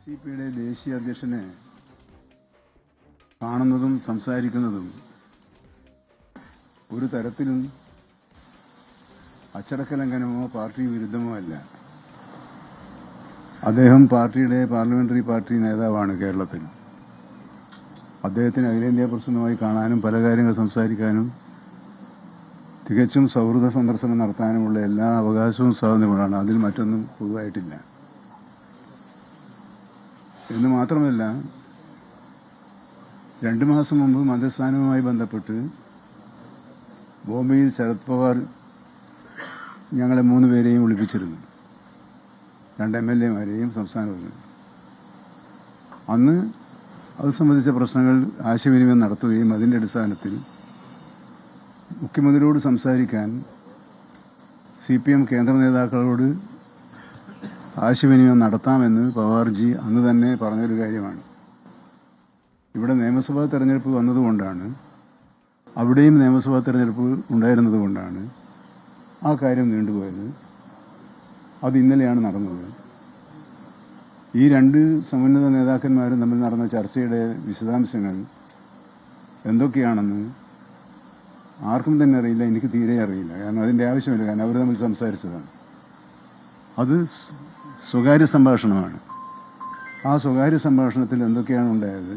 എൻ.സി.പിയുടെ ദേശീയ അധ്യക്ഷനെ കാണുന്നതും സംസാരിക്കുന്നതും ഒരു തരത്തിലും അച്ചടക്ക ലംഘനമോ പാർട്ടി വിരുദ്ധമോ അല്ല. അദ്ദേഹം പാർട്ടിയുടെ പാർലമെന്ററി പാർട്ടി നേതാവാണ് കേരളത്തിൽ. അദ്ദേഹത്തിന് അഖിലേന്ത്യാ പ്രസിഡന്റുമായി കാണാനും പല കാര്യങ്ങൾ സംസാരിക്കാനും തികച്ചും സൗഹൃദ സന്ദർശനം നടത്താനുമുള്ള എല്ലാ അവകാശവും സ്വാതന്ത്ര്യമാണ്. അതിൽ മറ്റൊന്നും പൊതുവായിട്ടില്ല എന്ന് മാത്രമല്ല, 2 മാസം മുമ്പ് മന്ത്രിസ്ഥാനവുമായി ബന്ധപ്പെട്ട് ബോംബെയിൽ ശരത് പവാർ ഞങ്ങളെ 3 പേരെയും വിളിപ്പിച്ചിരുന്നു, 2 MLA-മാരെയും സംസ്ഥാന. അന്ന് അത് സംബന്ധിച്ച പ്രശ്നങ്ങൾ ആശയവിനിമയം നടത്തുകയും അതിൻ്റെ അടിസ്ഥാനത്തിൽ മുഖ്യമന്ത്രിയോട് സംസാരിക്കാൻ CPM കേന്ദ്ര നേതാക്കളോട് ആശയവിനിമയം നടത്താമെന്ന് പവാർജി അന്ന് തന്നെ പറഞ്ഞൊരു കാര്യമാണ്. ഇവിടെ നിയമസഭാ തെരഞ്ഞെടുപ്പ് വന്നതുകൊണ്ടാണ്, അവിടെയും നിയമസഭാ തെരഞ്ഞെടുപ്പ് ഉണ്ടായിരുന്നതുകൊണ്ടാണ് ആ കാര്യം നീണ്ടുപോയത്. അത് ഇന്നലെയാണ് നടന്നത്. ഈ 2 സമുന്നത നേതാക്കന്മാരും തമ്മിൽ നടന്ന ചർച്ചയുടെ വിശദാംശങ്ങൾ എന്തൊക്കെയാണെന്ന് ആർക്കും തന്നെ അറിയില്ല, എനിക്ക് തീരെ അറിയില്ല. കാരണം അതിൻ്റെ ആവശ്യമില്ല, കാരണം അവർ തമ്മിൽ സംസാരിച്ചതാണ്. അത് സ്വകാര്യ സംഭാഷണമാണ്. ആ സ്വകാര്യ സംഭാഷണത്തിൽ എന്തൊക്കെയാണ് ഉണ്ടായത്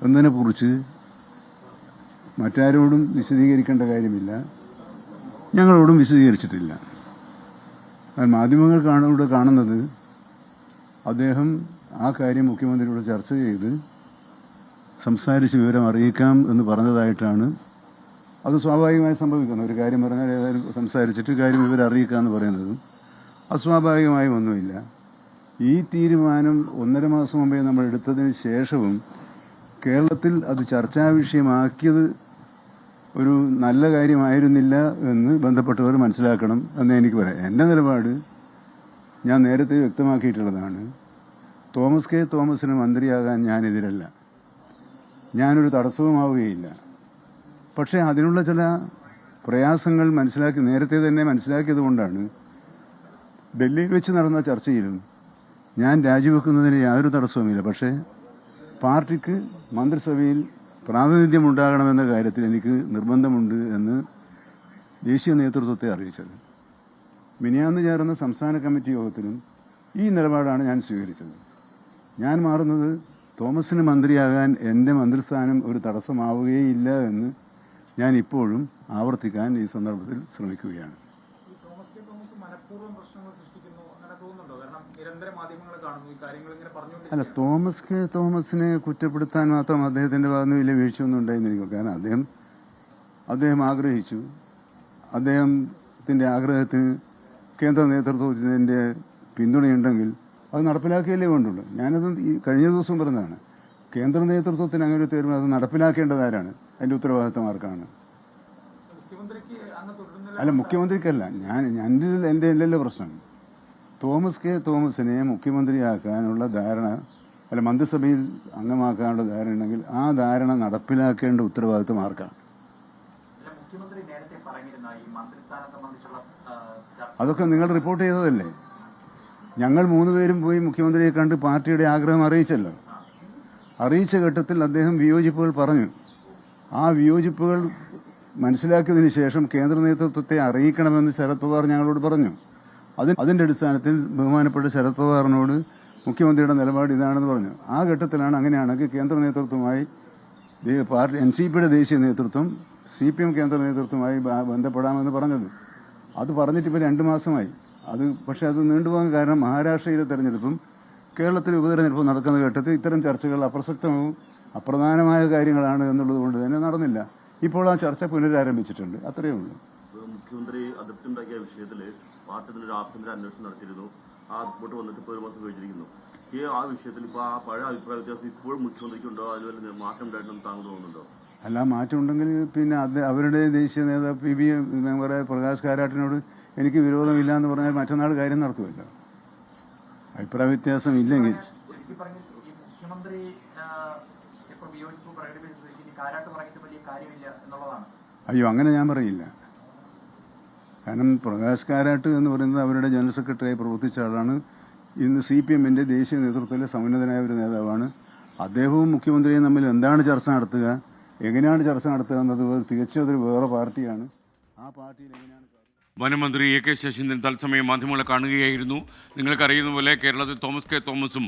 എന്നതിനെക്കുറിച്ച് മറ്റാരോടും വിശദീകരിക്കേണ്ട കാര്യമില്ല, ഞങ്ങളോടും വിശദീകരിച്ചിട്ടില്ല. മാധ്യമങ്ങൾ കാണുന്നത് അദ്ദേഹം ആ കാര്യം മുഖ്യമന്ത്രിയോട് ചർച്ച ചെയ്ത് സംസാരിച്ച് വിവരം അറിയിക്കാം എന്ന് പറഞ്ഞതായിട്ടാണ്. അത് സ്വാഭാവികമായി സംഭവിക്കുന്നു. ഒരു കാര്യം പറഞ്ഞാൽ ഏതായാലും സംസാരിച്ചിട്ട് കാര്യം വിവരം അറിയിക്കാമെന്ന് പറയുന്നതും അസ്വാഭാവികമായും ഒന്നുമില്ല. ഈ തീരുമാനം 1.5 മാസം മുമ്പേ നമ്മൾ എടുത്തതിന് ശേഷവും കേരളത്തിൽ അത് ചർച്ചാ വിഷയമാക്കിയത് ഒരു നല്ല കാര്യമായിരുന്നില്ല എന്ന് ബന്ധപ്പെട്ടവർ മനസ്സിലാക്കണം എന്ന് എനിക്ക് പറയാം. എൻ്റെ നിലപാട് ഞാൻ നേരത്തെ വ്യക്തമാക്കിയിട്ടുള്ളതാണ്. തോമസ് കെ തോമസിന് മന്ത്രിയാകാൻ ഞാനെതിരല്ല, ഞാനൊരു തടസ്സവുമാവുകയില്ല. പക്ഷേ അതിനുള്ള ചില പ്രയാസങ്ങൾ നേരത്തെ തന്നെ മനസ്സിലാക്കിയത് കൊണ്ടാണ് ഡൽഹിയിൽ വെച്ച് നടന്ന ചർച്ചയിലും ഞാൻ രാജിവെക്കുന്നതിന് യാതൊരു തടസ്സവുമില്ല. പക്ഷേ പാർട്ടിക്ക് മന്ത്രിസഭയിൽ പ്രാതിനിധ്യമുണ്ടാകണമെന്ന കാര്യത്തിൽ എനിക്ക് നിർബന്ധമുണ്ട് എന്ന് ദേശീയ നേതൃത്വത്തെ അറിയിച്ചത്. മിനിയാന്ന് ചേർന്ന സംസ്ഥാന കമ്മിറ്റി യോഗത്തിലും ഈ നിലപാടാണ് ഞാൻ സ്വീകരിച്ചത്. ഞാൻ മാറുന്നത് തോമസിന് മന്ത്രിയാകാൻ എൻ്റെ മന്ത്രിസ്ഥാനം ഒരു തടസ്സമാവുകയില്ല എന്ന് ഞാൻ ഇപ്പോഴും ആവർത്തിക്കാൻ ഈ സന്ദർഭത്തിൽ ശ്രമിക്കുകയാണ്. അല്ല, തോമസ് കെ തോമസിനെ കുറ്റപ്പെടുത്താൻ മാത്രം അദ്ദേഹത്തിന്റെ ഭാഗത്ത് വലിയ വീഴ്ചയൊന്നും ഉണ്ടായിരുന്നിരിക്കും. കാരണം അദ്ദേഹം ആഗ്രഹിച്ചു, അദ്ദേഹത്തിന്റെ ആഗ്രഹത്തിന് കേന്ദ്ര നേതൃത്വത്തിന്റെ പിന്തുണയുണ്ടെങ്കിൽ അത് നടപ്പിലാക്കിയല്ലേ വേണ്ടുള്ളൂ. ഞാനത് കഴിഞ്ഞ ദിവസം പറഞ്ഞതാണ്. കേന്ദ്ര നേതൃത്വത്തിന് അങ്ങനെ ഒരു തീരുമാനം അത് നടപ്പിലാക്കേണ്ടതാരാണ്? അതിന്റെ ഉത്തരവാദിത്തം ആർക്കാണ്? അല്ല, മുഖ്യമന്ത്രിക്കല്ല. എൻ്റെ അല്ലല്ലോ പ്രശ്നം. തോമസ് കെ തോമസിനെ മുഖ്യമന്ത്രിയാക്കാനുള്ള ധാരണ, അല്ല മന്ത്രിസഭയിൽ അംഗമാക്കാനുള്ള ധാരണ ഉണ്ടെങ്കിൽ ആ ധാരണ നടപ്പിലാക്കേണ്ട ഉത്തരവാദിത്തം ആർക്കാണ്? അതൊക്കെ നിങ്ങൾ റിപ്പോർട്ട് ചെയ്തതല്ലേ. ഞങ്ങൾ 3 പേരും പോയി മുഖ്യമന്ത്രിയെ കണ്ട് പാർട്ടിയുടെ ആഗ്രഹം അറിയിച്ചല്ലോ. അറിയിച്ച ഘട്ടത്തിൽ അദ്ദേഹം വിയോജിപ്പുകൾ പറഞ്ഞു. ആ വിയോജിപ്പുകൾ മനസ്സിലാക്കിയതിനു ശേഷം കേന്ദ്ര നേതൃത്വത്തെ അറിയിക്കണമെന്ന് ശരത് പവാർ ഞങ്ങളോട് പറഞ്ഞു. അതിന്റെ അടിസ്ഥാനത്തിൽ ബഹുമാനപ്പെട്ട ശരത് പവാറിനോട് മുഖ്യമന്ത്രിയുടെ നിലപാട് ഇതാണെന്ന് പറഞ്ഞു. ആ ഘട്ടത്തിലാണ് അങ്ങനെയാണെങ്കിൽ കേന്ദ്ര നേതൃത്വവുമായി എൻ.സി.പിയുടെ ദേശീയ നേതൃത്വം CPM കേന്ദ്ര നേതൃത്വവുമായി ബന്ധപ്പെടാമെന്ന് പറഞ്ഞത്. അത് പറഞ്ഞിട്ട് ഇപ്പോൾ 2 മാസമായി. പക്ഷെ അത് നീണ്ടുപോകാൻ കാരണം മഹാരാഷ്ട്രയിലെ തെരഞ്ഞെടുപ്പും കേരളത്തിലെ ഉപതെരഞ്ഞെടുപ്പും നടക്കുന്ന ഘട്ടത്തിൽ ഇത്തരം ചർച്ചകൾ അപ്രസക്തവും അപ്രധാനമായ കാര്യങ്ങളാണ് എന്നുള്ളത് കൊണ്ട് തന്നെ നടന്നില്ല. ഇപ്പോൾ ആ ചർച്ച പുനരാരംഭിച്ചിട്ടുണ്ട്, അത്രയേ ഉള്ളൂ. മുഖ്യമന്ത്രി അതൃപ്തി ഉണ്ടാക്കിയ വിഷയത്തിൽ പാർട്ടി ഒരു ആഭ്യന്തര അന്വേഷണം നടത്തിയിരുന്നു. ആ റിപ്പോർട്ട് വന്നിട്ട് ഇപ്പോൾ 1 മാസം കഴിഞ്ഞിരിക്കുന്നു. ആ വിഷയത്തിൽ ഇപ്പോൾ ആ പഴയ അഭിപ്രായ വ്യത്യാസം ഇപ്പോഴും മുഖ്യമന്ത്രിക്ക് ഉണ്ടോ? അതുപോലെ മാറ്റം ഉണ്ടായിട്ടുണ്ടെന്ന് താങ്കൾ തോന്നുന്നുണ്ടോ? അല്ല, മാറ്റം ഉണ്ടെങ്കിൽ പിന്നെ അവരുടെ ദേശീയ നേതാവ് PB മെമ്പറായ പ്രകാശ് കാരാട്ടിനോട് എനിക്ക് വിരോധമില്ല എന്ന് പറഞ്ഞാൽ മറ്റന്നാൾ കാര്യം നടത്തുമല്ലോ. അഭിപ്രായ വ്യത്യാസം ഇല്ലെങ്കിൽ അയ്യോ, അങ്ങനെ ഞാൻ പറയില്ല. കാരണം പ്രകാശ് കാരാട്ട് എന്ന് പറയുന്നത് അവരുടെ ജനറൽ സെക്രട്ടറിയായി പ്രവർത്തിച്ച ആളാണ്. ഇന്ന് CPM-ന്റെ ദേശീയ നേതൃത്വത്തിലെ സമുന്നതനായ ഒരു നേതാവാണ്. അദ്ദേഹവും മുഖ്യമന്ത്രിയും തമ്മിൽ എന്താണ് ചർച്ച നടത്തുക, എങ്ങനെയാണ് ചർച്ച നടത്തുക എന്നത് തികച്ചും അതൊരു വേറെ പാർട്ടിയാണ്. ആ പാർട്ടിയിൽ എങ്ങനെയാണ് വനമന്ത്രി AK ശശീന്ദ്രൻ തത്സമയം മാധ്യമങ്ങളെ കാണുകയായിരുന്നു. നിങ്ങൾക്കറിയുന്ന പോലെ കേരളത്തിൽ തോമസ് കെ തോമസും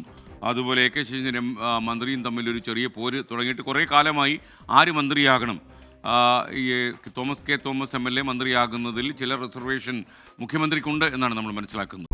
അതുപോലെ AK ശശീന്ദ്രൻ മന്ത്രിയും തമ്മിലൊരു ചെറിയ പോര് തുടങ്ങിയിട്ട് കുറേ കാലമായി. ആര് മന്ത്രിയാകണം, ഈ തോമസ് കെ തോമസ് MLA മന്ത്രിയാകുന്നതിൽ ചില റിസർവേഷൻ മുഖ്യമന്ത്രിക്കുണ്ട് എന്നാണ് നമ്മൾ മനസ്സിലാക്കുന്നത്.